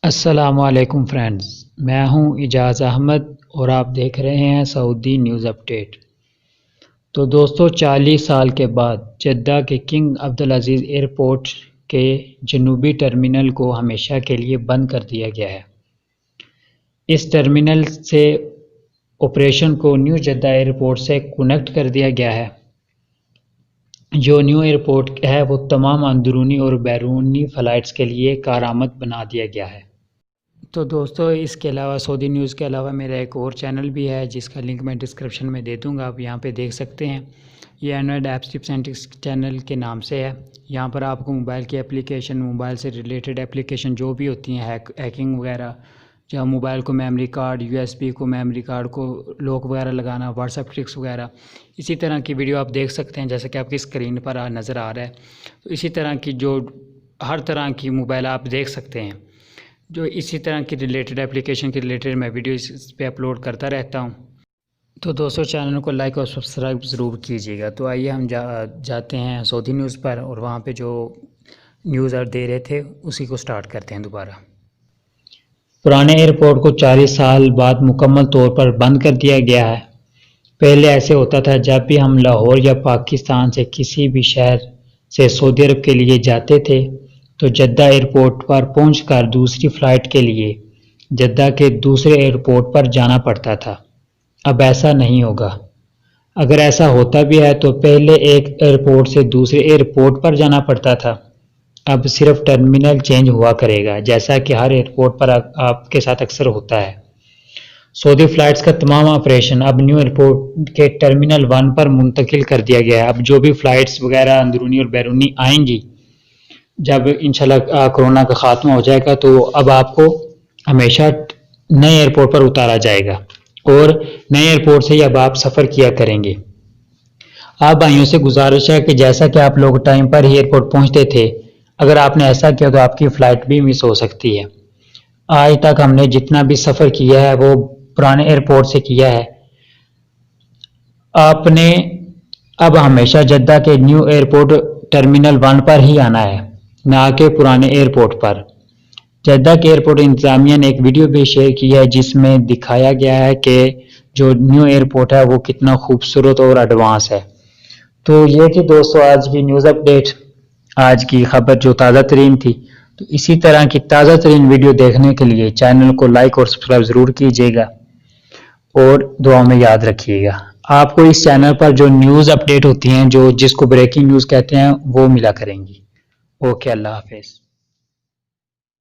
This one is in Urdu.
السلام علیکم فرینڈز، میں ہوں اجاز احمد اور آپ دیکھ رہے ہیں سعودی نیوز اپڈیٹ۔ تو دوستو، 40 سال کے بعد جدہ کے کنگ عبدالعزیز ایئرپورٹ کے جنوبی ٹرمینل کو ہمیشہ کے لیے بند کر دیا گیا ہے۔ اس ٹرمینل سے آپریشن کو نیو جدہ ایئرپورٹ سے کنیکٹ کر دیا گیا ہے۔ جو نیو ایئرپورٹ ہے وہ تمام اندرونی اور بیرونی فلائٹس کے لیے کارآمد بنا دیا گیا ہے۔ تو دوستو، اس کے علاوہ سعودی نیوز کے علاوہ میرا ایک اور چینل بھی ہے جس کا لنک میں ڈسکرپشن میں دے دوں گا، آپ یہاں پہ دیکھ سکتے ہیں۔ یہ Android apps tips and tricks channel کے نام سے ہے۔ یہاں پر آپ کو موبائل کی اپلیکیشن، موبائل سے ریلیٹڈ اپلیکیشن جو بھی ہوتی ہیں، ہیکنگ وغیرہ، جہاں موبائل کو میموری کارڈ، USB کو میموری کارڈ کو لوک وغیرہ لگانا، واٹس ایپ ٹرکس وغیرہ، اسی طرح کی ویڈیو آپ دیکھ سکتے ہیں جیسا کہ آپ کی اسکرین پر نظر آ رہا ہے۔ تو اسی طرح کی جو ہر طرح کی موبائل آپ دیکھ سکتے ہیں، جو اسی طرح کی ریلیٹڈ اپلیکیشن کے ریلیٹڈ میں ویڈیو اس پہ اپلوڈ کرتا رہتا ہوں۔ تو دوستو، چینل کو لائک اور سبسکرائب ضرور کیجیے گا۔ تو آئیے ہم جاتے ہیں سعودی نیوز پر، اور وہاں پہ جو نیوز دے رہے تھے اسی کو سٹارٹ کرتے ہیں دوبارہ۔ پرانے ایئرپورٹ کو 40 سال بعد مکمل طور پر بند کر دیا گیا ہے۔ پہلے ایسے ہوتا تھا، جب بھی ہم لاہور یا پاکستان سے کسی بھی شہر سے سعودی عرب کے لیے جاتے تھے تو جدہ ایئرپورٹ پر پہنچ کر دوسری فلائٹ کے لیے جدہ کے دوسرے ایئرپورٹ پر جانا پڑتا تھا۔ اب ایسا نہیں ہوگا۔ اگر ایسا ہوتا بھی ہے تو پہلے ایک ایئرپورٹ سے دوسرے ایئرپورٹ پر جانا پڑتا تھا۔ اب صرف ٹرمینل چینج ہوا کرے گا، جیسا کہ ہر ایئرپورٹ پر آپ کے ساتھ اکثر ہوتا ہے۔ سعودی فلائٹس کا تمام آپریشن اب نیو ایئرپورٹ کے ٹرمینل 1 پر منتقل کر دیا گیا ہے۔ اب جو بھی فلائٹس وغیرہ اندرونی اور بیرونی آئیں گی، جب انشاءاللہ کرونا کا خاتمہ ہو جائے گا تو اب آپ کو ہمیشہ نئے ایئرپورٹ پر اتارا جائے گا، اور نئے ایئرپورٹ سے ہی اب آپ سفر کیا کریں گے۔ آپ بھائیوں سے گزارش ہے کہ جیسا کہ آپ لوگ ٹائم پر ہی ایئرپورٹ پہنچتے تھے، اگر آپ نے ایسا کیا تو آپ کی فلائٹ بھی مس ہو سکتی ہے۔ آج تک ہم نے جتنا بھی سفر کیا ہے وہ پرانے ایئرپورٹ سے کیا ہے۔ آپ نے اب ہمیشہ جدہ کے نیو ایئرپورٹ ٹرمینل 1 پر ہی آنا ہے، نہ کہ پرانے ایئرپورٹ پر۔ جدہ کے ایئرپورٹ انتظامیہ نے ایک ویڈیو بھی شیئر کی ہے جس میں دکھایا گیا ہے کہ جو نیو ایئرپورٹ ہے وہ کتنا خوبصورت اور ایڈوانس ہے۔ تو یہ تھی دوستو آج کی نیوز اپڈیٹ، آج کی خبر جو تازہ ترین تھی۔ تو اسی طرح کی تازہ ترین ویڈیو دیکھنے کے لیے چینل کو لائک اور سبسکرائب ضرور کیجیے گا، اور دعا میں یاد رکھیے گا۔ آپ کو اس چینل پر جو نیوز اپڈیٹ ہوتی ہیں، جس کو بریکنگ نیوز کہتے ہیں، وہ ملا کریں گی۔ اوکے، اللہ حافظ۔